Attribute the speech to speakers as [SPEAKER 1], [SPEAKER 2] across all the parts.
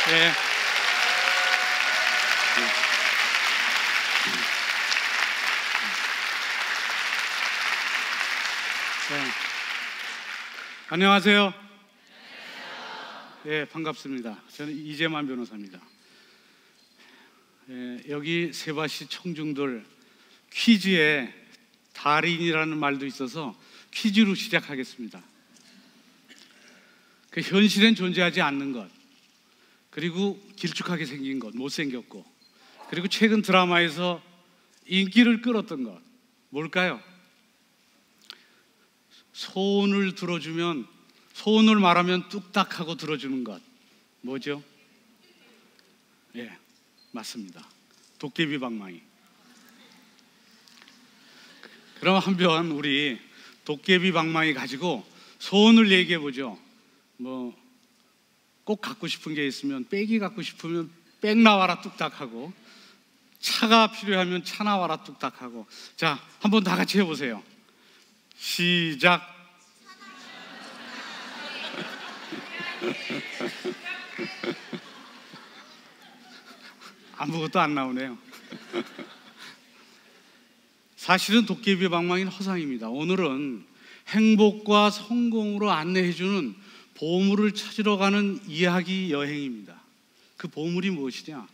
[SPEAKER 1] 네. 네. 안녕하세요. 예, 반갑습니다. 저는 이재만 변호사입니다. 여기 세바시 청중들 퀴즈에 달인이라는 말도 있어서 퀴즈로 시작하겠습니다. 그 현실엔 존재하지 않는 것, 그리고 길쭉하게 생긴 것, 못생겼고, 그리고 최근 드라마에서 인기를 끌었던 것, 뭘까요? 소원을 들어주면, 소원을 말하면 뚝딱하고 들어주는 것, 뭐죠? 예, 맞습니다. 도깨비 방망이. 그럼 한번 우리 도깨비 방망이 가지고 소원을 얘기해 보죠. 뭐 꼭 갖고 싶은 게 있으면, 백이 갖고 싶으면 백 나와라 뚝딱하고, 차가 필요하면 차 나와라 뚝딱하고. 자, 한번 다 같이 해보세요. 시작. 아무것도 안 나오네요. 사실은 도깨비 방망이는 허상입니다. 오늘은 행복과 성공으로 안내해주는 보물을 찾으러 가는 이야기 여행입니다. 그 보물이 무엇이냐?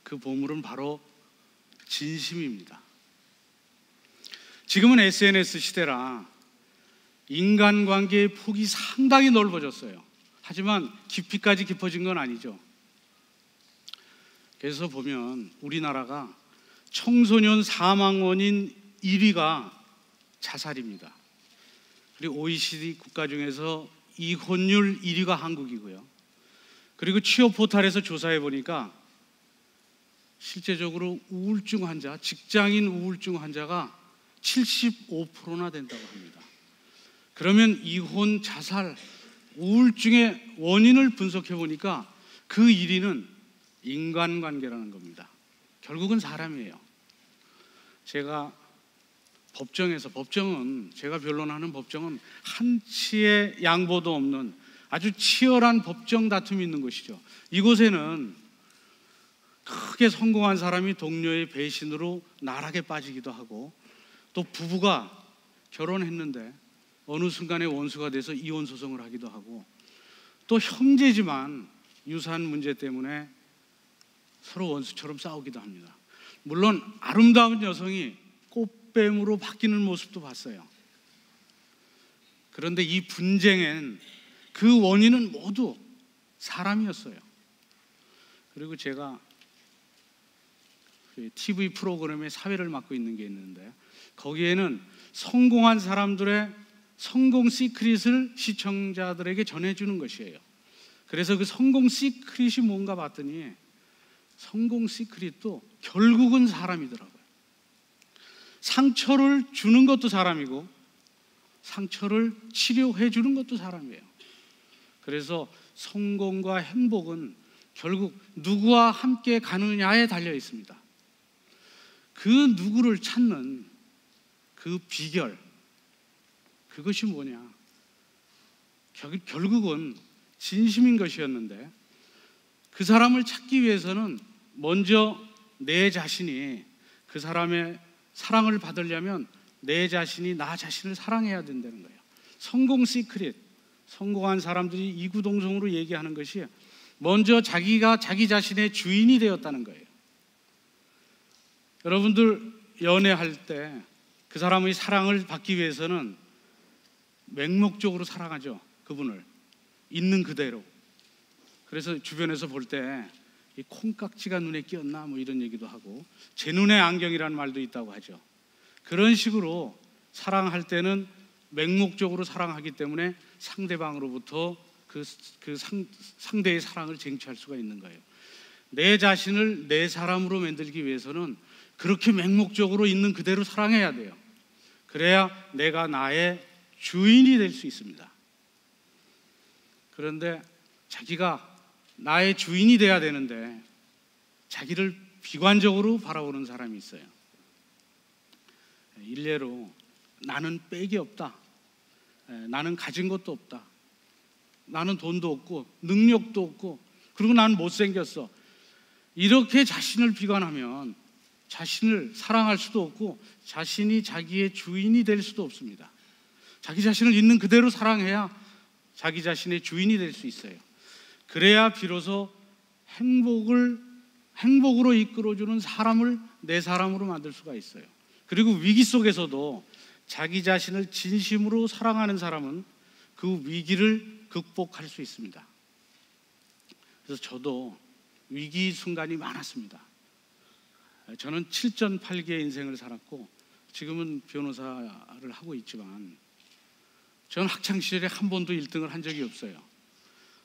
[SPEAKER 1] 그 보물은 바로 진심입니다. 지금은 SNS 시대라 인간관계의 폭이 상당히 넓어졌어요. 하지만 깊이까지 깊어진 건 아니죠. 그래서 보면 우리나라가 청소년 사망 원인 1위가 자살입니다. 그리고 OECD 국가 중에서 이혼율 1위가 한국이고요. 그리고 취업 포털에서 조사해 보니까 실제적으로 우울증 환자, 직장인 우울증 환자가 75%나 된다고 합니다. 그러면 이혼, 자살, 우울증의 원인을 분석해 보니까 그 1위는 인간관계라는 겁니다. 결국은 사람이에요. 제가 법정은 제가 변론하는 법정은 한치의 양보도 없는 아주 치열한 법정 다툼이 있는 것이죠. 이곳에는 크게 성공한 사람이 동료의 배신으로 나락에 빠지기도 하고, 또 부부가 결혼했는데 어느 순간에 원수가 돼서 이혼 소송을 하기도 하고, 또 형제지만 유산 문제 때문에 서로 원수처럼 싸우기도 합니다. 물론 아름다운 여성이 꽃뱀으로 바뀌는 모습도 봤어요. 그런데 이 분쟁엔 그 원인은 모두 사람이었어요. 그리고 제가 TV 프로그램에 사회를 맡고 있는 게 있는데, 거기에는 성공한 사람들의 성공 시크릿을 시청자들에게 전해주는 것이에요. 그래서 그 성공 시크릿이 뭔가 봤더니 성공 시크릿도 결국은 사람이더라고요. 상처를 주는 것도 사람이고 상처를 치료해 주는 것도 사람이에요. 그래서 성공과 행복은 결국 누구와 함께 가느냐에 달려 있습니다. 그 누구를 찾는 그 비결, 그것이 뭐냐? 결국은 진심인 것이었는데, 그 사람을 찾기 위해서는 먼저 내 자신이 그 사람의 사랑을 받으려면 내 자신이 나 자신을 사랑해야 된다는 거예요. 성공 시크릿, 성공한 사람들이 이구동성으로 얘기하는 것이 먼저 자기가 자기 자신의 주인이 되었다는 거예요. 여러분들 연애할 때 그 사람의 사랑을 받기 위해서는 맹목적으로 사랑하죠. 그분을 있는 그대로. 그래서 주변에서 볼 때 이 콩깍지가 눈에 끼었나 뭐 이런 얘기도 하고, 제 눈에 안경이라는 말도 있다고 하죠. 그런 식으로 사랑할 때는 맹목적으로 사랑하기 때문에 상대방으로부터 상대의 사랑을 쟁취할 수가 있는 거예요. 내 자신을 내 사람으로 만들기 위해서는 그렇게 맹목적으로 있는 그대로 사랑해야 돼요. 그래야 내가 나의 주인이 될 수 있습니다. 그런데 자기가 나의 주인이 돼야 되는데 자기를 비관적으로 바라보는 사람이 있어요. 일례로 나는 백이 없다, 나는 가진 것도 없다, 나는 돈도 없고 능력도 없고 그리고 난 못생겼어. 이렇게 자신을 비관하면 자신을 사랑할 수도 없고 자신이 자기의 주인이 될 수도 없습니다. 자기 자신을 있는 그대로 사랑해야 자기 자신의 주인이 될 수 있어요. 그래야 비로소 행복으로 이끌어주는 사람을 내 사람으로 만들 수가 있어요. 그리고 위기 속에서도 자기 자신을 진심으로 사랑하는 사람은 그 위기를 극복할 수 있습니다. 그래서 저도 위기 순간이 많았습니다. 저는 7전8기의 인생을 살았고 지금은 변호사를 하고 있지만 저는 학창시절에 한 번도 1등을 한 적이 없어요.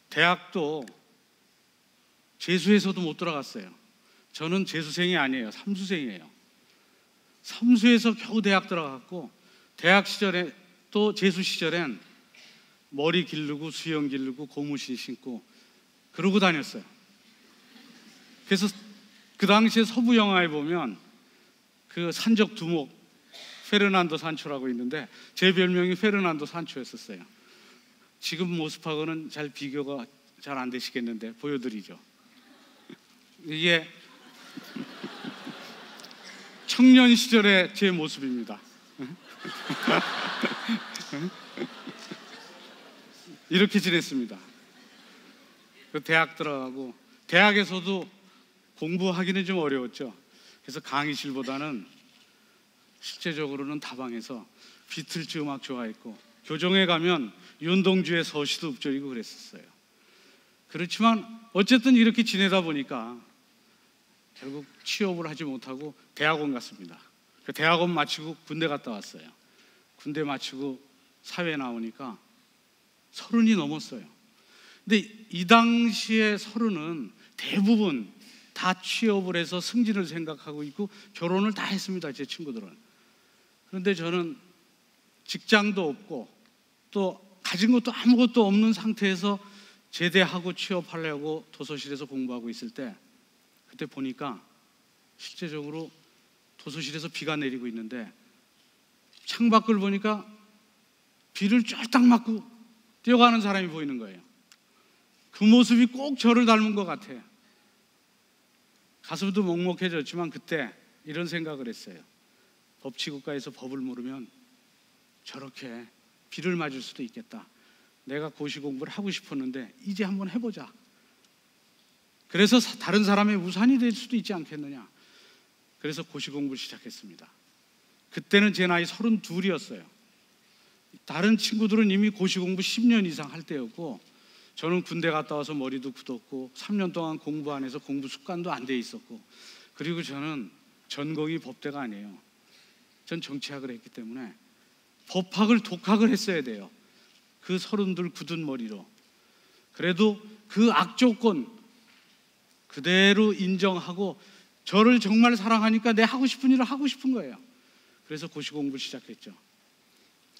[SPEAKER 1] 대학도 재수해서도 못 들어갔어요. 저는 재수생이 아니에요. 삼수생이에요. 삼수에서 겨우 대학 들어갔고 대학 시절에 또 재수 시절엔 머리 기르고 수염 기르고 고무신 신고 그러고 다녔어요. 그래서 그 당시에 서부 영화에 보면 그 산적 두목 페르난도 산초라고 있는데 제 별명이 페르난도 산초였었어요. 지금 모습하고는 잘 비교가 잘 안 되시겠는데 보여드리죠. 이게 청년 시절의 제 모습입니다. 이렇게 지냈습니다. 대학 들어가고 대학에서도 공부하기는 좀 어려웠죠. 그래서 강의실보다는 실제적으로는 다방에서 비틀즈 음악 좋아했고 교정에 가면 윤동주의 서시도 읊조리고 그랬었어요. 그렇지만 어쨌든 이렇게 지내다 보니까 결국 취업을 하지 못하고 대학원 갔습니다. 그 대학원 마치고 군대 갔다 왔어요. 군대 마치고 사회에 나오니까 30이 넘었어요. 근데 이 당시에 30은 대부분 다 취업을 해서 승진을 생각하고 있고 결혼을 다 했습니다. 제 친구들은. 그런데 저는 직장도 없고 또 가진 것도 아무것도 없는 상태에서 제대하고 취업하려고 도서실에서 공부하고 있을 때 그때 보니까 실제적으로 도서실에서 비가 내리고 있는데 창밖을 보니까 비를 쫄딱 맞고 뛰어가는 사람이 보이는 거예요. 그 모습이 꼭 저를 닮은 것 같아요. 가슴도 먹먹해졌지만 그때 이런 생각을 했어요. 법치국가에서 법을 모르면 저렇게 비를 맞을 수도 있겠다. 내가 고시 공부를 하고 싶었는데 이제 한번 해보자. 그래서 다른 사람의 우산이 될 수도 있지 않겠느냐. 그래서 고시 공부를 시작했습니다. 그때는 제 나이 32이었어요. 다른 친구들은 이미 고시 공부 10년 이상 할 때였고 저는 군대 갔다 와서 머리도 굳었고 3년 동안 공부 안 해서 공부 습관도 안 돼 있었고 그리고 저는 전공이 법대가 아니에요. 전 정치학을 했기 때문에 법학을 독학을 했어야 돼요. 그 32 굳은 머리로. 그래도 그 악조건 그대로 인정하고 저를 정말 사랑하니까 내 하고 싶은 일을 하고 싶은 거예요. 그래서 고시 공부를 시작했죠.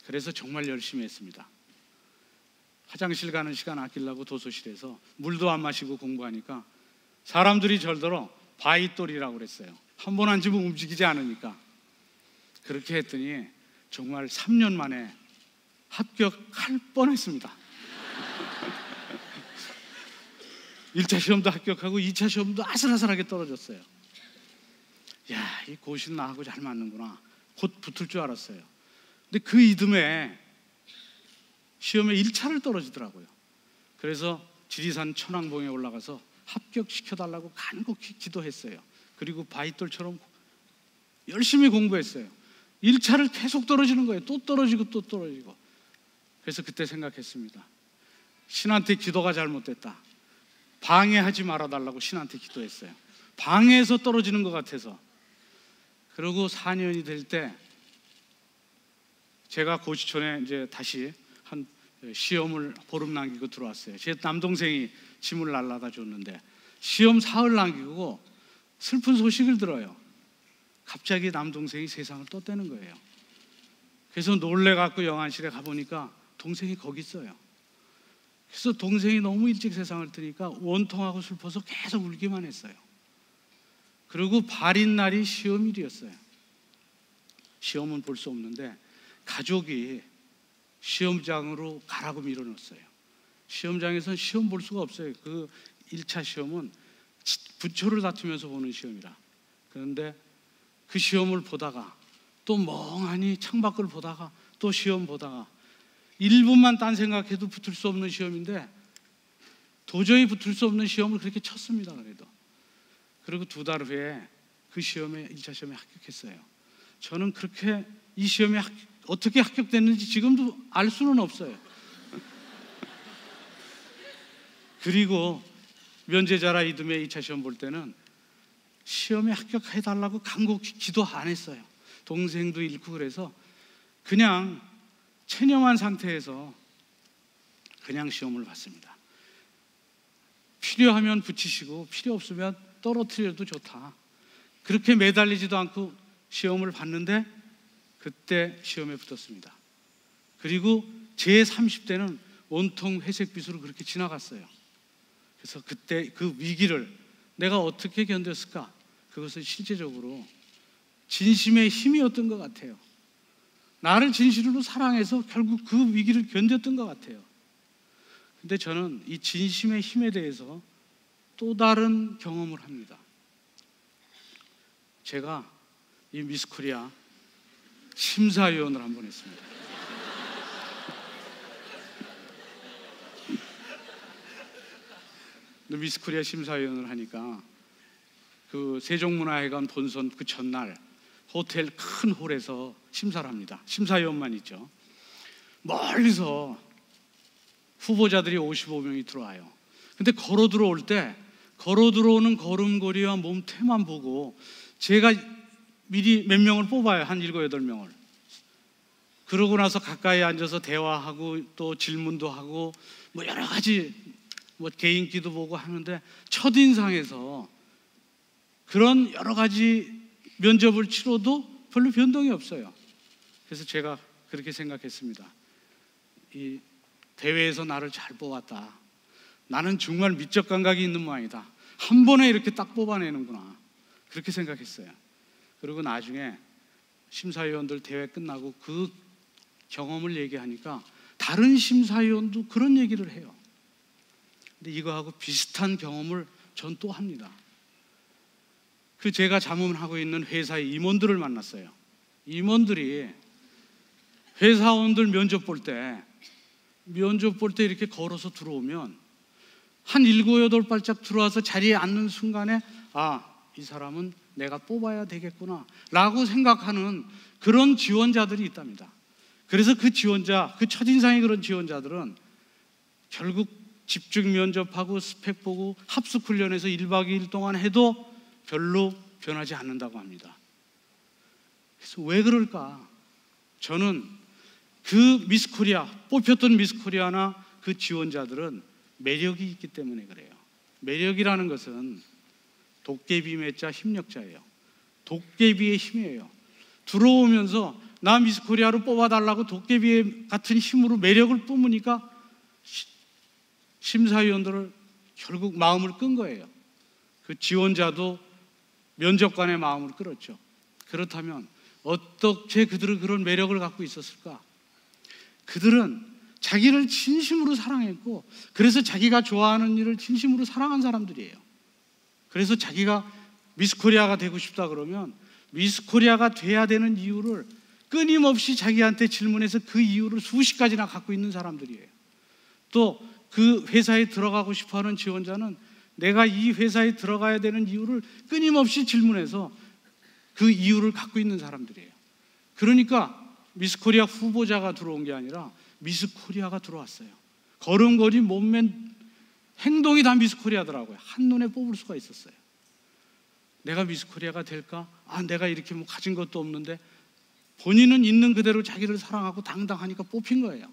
[SPEAKER 1] 그래서 정말 열심히 했습니다. 화장실 가는 시간 아끼려고 도서실에서 물도 안 마시고 공부하니까 사람들이 절더러 바위돌이라고 그랬어요. 한 번 앉으면 움직이지 않으니까. 그렇게 했더니 정말 3년 만에 합격할 뻔했습니다. 1차 시험도 합격하고 2차 시험도 아슬아슬하게 떨어졌어요. 야, 이 고시는 나하고 잘 맞는구나. 곧 붙을 줄 알았어요. 근데 그 이듬해 시험에 1차를 떨어지더라고요. 그래서 지리산 천왕봉에 올라가서 합격시켜달라고 간곡히 기도했어요. 그리고 바위돌처럼 열심히 공부했어요. 1차를 계속 떨어지는 거예요. 또 떨어지고 또 떨어지고. 그래서 그때 생각했습니다. 신한테 기도가 잘못됐다. 방해하지 말아달라고 신한테 기도했어요. 방해해서 떨어지는 것 같아서. 그리고 4년이 될 때 제가 고시촌에 이제 다시 한 시험을 보름 남기고 들어왔어요. 제 남동생이 짐을 날라다 줬는데 시험 사흘 남기고 슬픈 소식을 들어요. 갑자기 남동생이 세상을 떴다는 거예요. 그래서 놀래갖고 영안실에 가보니까 동생이 거기 있어요. 그래서 동생이 너무 일찍 세상을 뜨니까 원통하고 슬퍼서 계속 울기만 했어요. 그리고 발인 날이 시험일이었어요. 시험은 볼 수 없는데 가족이 시험장으로 가라고 밀어넣었어요. 시험장에서는 시험 볼 수가 없어요. 그 1차 시험은 부초를 다투면서 보는 시험이라. 그런데 그 시험을 보다가 또 멍하니 창밖을 보다가 또 시험 보다가 1분만 딴 생각해도 붙을 수 없는 시험인데 도저히 붙을 수 없는 시험을 그렇게 쳤습니다. 그래도. 그리고 2달 후에 그 시험에 1차 시험에 합격했어요. 저는 그렇게 이 시험에 어떻게 합격됐는지 지금도 알 수는 없어요. 그리고 면제자라 이듬해 2차 시험 볼 때는 시험에 합격해달라고 간곡히 기도 안 했어요. 동생도 잃고 그래서 그냥 체념한 상태에서 그냥 시험을 봤습니다. 필요하면 붙이시고 필요 없으면 떨어뜨려도 좋다. 그렇게 매달리지도 않고 시험을 봤는데 그때 시험에 붙었습니다. 그리고 제 30대는 온통 회색빛으로 그렇게 지나갔어요. 그래서 그때 그 위기를 내가 어떻게 견뎠을까? 그것은 실제적으로 진심의 힘이었던 것 같아요. 나를 진실로 사랑해서 결국 그 위기를 견뎠던 것 같아요. 근데 저는 이 진심의 힘에 대해서 또 다른 경험을 합니다. 제가 이 미스 코리아 심사위원을 한번 했습니다. 미스 코리아 심사위원을 하니까 그 세종문화회관 본선 그 전날 호텔 큰 홀에서 심사를 합니다. 심사위원만 있죠. 멀리서 후보자들이 55명이 들어와요. 근데 걸어 들어올 때 걸어 들어오는 걸음걸이와 몸태만 보고 제가 미리 몇 명을 뽑아요. 한 7, 8명을. 그러고 나서 가까이 앉아서 대화하고 또 질문도 하고 뭐 여러 가지 뭐 개인기도 보고 하는데 첫인상에서 그런 여러 가지 면접을 치러도 별로 변동이 없어요. 그래서 제가 그렇게 생각했습니다. 이 대회에서 나를 잘 뽑았다. 나는 정말 미적 감각이 있는 모양이다. 한 번에 이렇게 딱 뽑아내는구나. 그렇게 생각했어요. 그리고 나중에 심사위원들 대회 끝나고 그 경험을 얘기하니까 다른 심사위원도 그런 얘기를 해요. 근데 이거하고 비슷한 경험을 전 또 합니다. 그 제가 자문하고 있는 회사의 임원들을 만났어요. 임원들이 회사원들 면접 볼 때 이렇게 걸어서 들어오면 한 7, 8발짝 들어와서 자리에 앉는 순간에 아, 이 사람은 내가 뽑아야 되겠구나 라고 생각하는 그런 지원자들이 있답니다. 그래서 그 지원자, 그 첫인상의 그런 지원자들은 결국 집중 면접하고 스펙 보고 합숙 훈련에서 1박 2일 동안 해도 별로 변하지 않는다고 합니다. 그래서 왜 그럴까? 저는 그 미스코리아, 뽑혔던 미스코리아나 그 지원자들은 매력이 있기 때문에 그래요. 매력이라는 것은 도깨비 매자 힘력자예요. 도깨비의 힘이에요. 들어오면서 나 미스코리아로 뽑아달라고 도깨비 같은 힘으로 매력을 뿜으니까 심사위원들을 결국 마음을 끈 거예요. 그 지원자도 면접관의 마음을 끌었죠. 그렇다면 어떻게 그들은 그런 매력을 갖고 있었을까? 그들은 자기를 진심으로 사랑했고 그래서 자기가 좋아하는 일을 진심으로 사랑한 사람들이에요. 그래서 자기가 미스코리아가 되고 싶다 그러면 미스코리아가 돼야 되는 이유를 끊임없이 자기한테 질문해서 그 이유를 수십 가지나 갖고 있는 사람들이에요. 또 그 회사에 들어가고 싶어하는 지원자는 내가 이 회사에 들어가야 되는 이유를 끊임없이 질문해서 그 이유를 갖고 있는 사람들이에요. 그러니까 미스코리아 후보자가 들어온 게 아니라 미스코리아가 들어왔어요. 걸음걸이, 몸매, 행동이 다 미스코리아더라고요. 한눈에 뽑을 수가 있었어요. 내가 미스코리아가 될까? 아, 내가 이렇게 뭐 가진 것도 없는데 본인은 있는 그대로 자기를 사랑하고 당당하니까 뽑힌 거예요.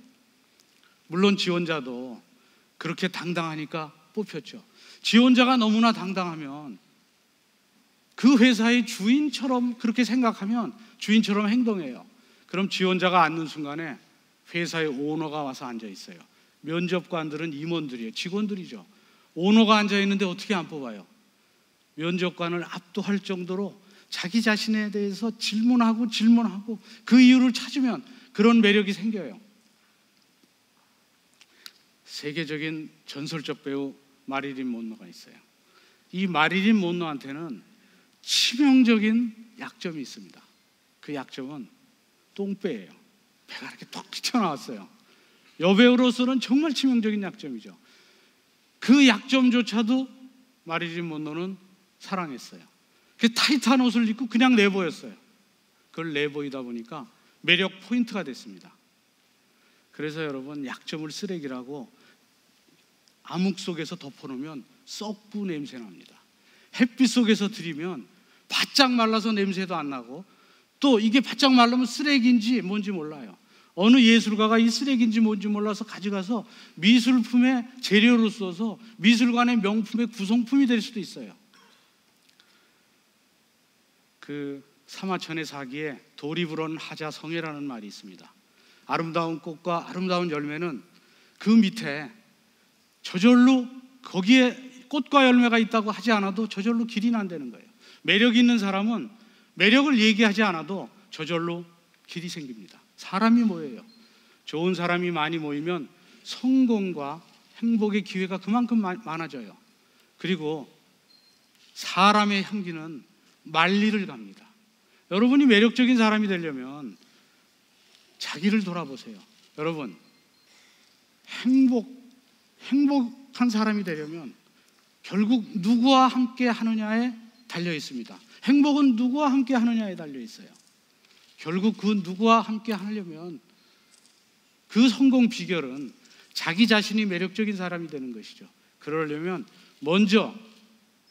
[SPEAKER 1] 물론 지원자도 그렇게 당당하니까 뽑혔죠. 지원자가 너무나 당당하면 그 회사의 주인처럼 그렇게 생각하면 주인처럼 행동해요. 그럼 지원자가 앉는 순간에 회사의 오너가 와서 앉아 있어요. 면접관들은 임원들이에요. 직원들이죠. 오너가 앉아 있는데 어떻게 안 뽑아요? 면접관을 압도할 정도로 자기 자신에 대해서 질문하고 그 이유를 찾으면 그런 매력이 생겨요. 세계적인 전설적 배우 마릴린 monroe가 있어요. 이 마릴린 monroe한테는 치명적인 약점이 있습니다. 그 약점은 똥배예요. 배가 이렇게 톡 튀어나왔어요. 여배우로서는 정말 치명적인 약점이죠. 그 약점조차도 마릴린 monroe는 사랑했어요. 그 타이트한 옷을 입고 그냥 내보였어요. 그걸 내보이다 보니까 매력 포인트가 됐습니다. 그래서 여러분, 약점을 쓰레기라고 암흑 속에서 덮어놓으면 썩부 냄새 납니다. 햇빛 속에서 들이면 바짝 말라서 냄새도 안 나고, 또 이게 바짝 말르면 쓰레기인지 뭔지 몰라요. 어느 예술가가 이 쓰레기인지 뭔지 몰라서 가져가서 미술품의 재료로 써서 미술관의 명품의 구성품이 될 수도 있어요. 그 사마천의 사기에 돌이 불어는 하자성애라는 말이 있습니다. 아름다운 꽃과 아름다운 열매는 그 밑에 저절로, 거기에 꽃과 열매가 있다고 하지 않아도 저절로 길이 난다는 거예요. 매력 있는 사람은 매력을 얘기하지 않아도 저절로 길이 생깁니다. 사람이 모여요. 좋은 사람이 많이 모이면 성공과 행복의 기회가 그만큼 많아져요. 그리고 사람의 향기는 만리를 갑니다. 여러분이 매력적인 사람이 되려면 자기를 돌아보세요. 여러분, 행복한 사람이 되려면 결국 누구와 함께 하느냐에 달려 있습니다. 행복은 누구와 함께 하느냐에 달려 있어요. 결국 그 누구와 함께 하려면 그 성공 비결은 자기 자신이 매력적인 사람이 되는 것이죠. 그러려면 먼저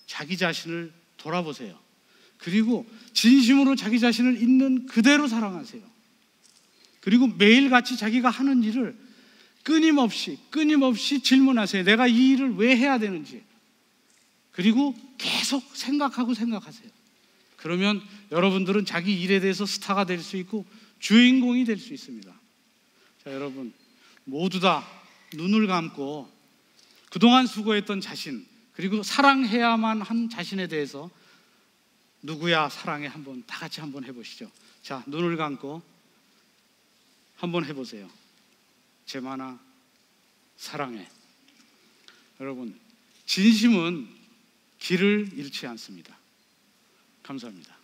[SPEAKER 1] 자기 자신을 돌아보세요. 그리고 진심으로 자기 자신을 있는 그대로 사랑하세요. 그리고 매일같이 자기가 하는 일을 끊임없이 질문하세요. 내가 이 일을 왜 해야 되는지. 그리고 계속 생각하세요. 그러면 여러분들은 자기 일에 대해서 스타가 될 수 있고 주인공이 될 수 있습니다. 자, 여러분, 모두 다 눈을 감고 그동안 수고했던 자신, 그리고 사랑해야만 한 자신에 대해서 누구야 사랑해, 한번 다 같이 한번 해보시죠. 자, 눈을 감고 한번 해보세요. 제만아 사랑해. 여러분, 진심은 길을 잃지 않습니다. 감사합니다.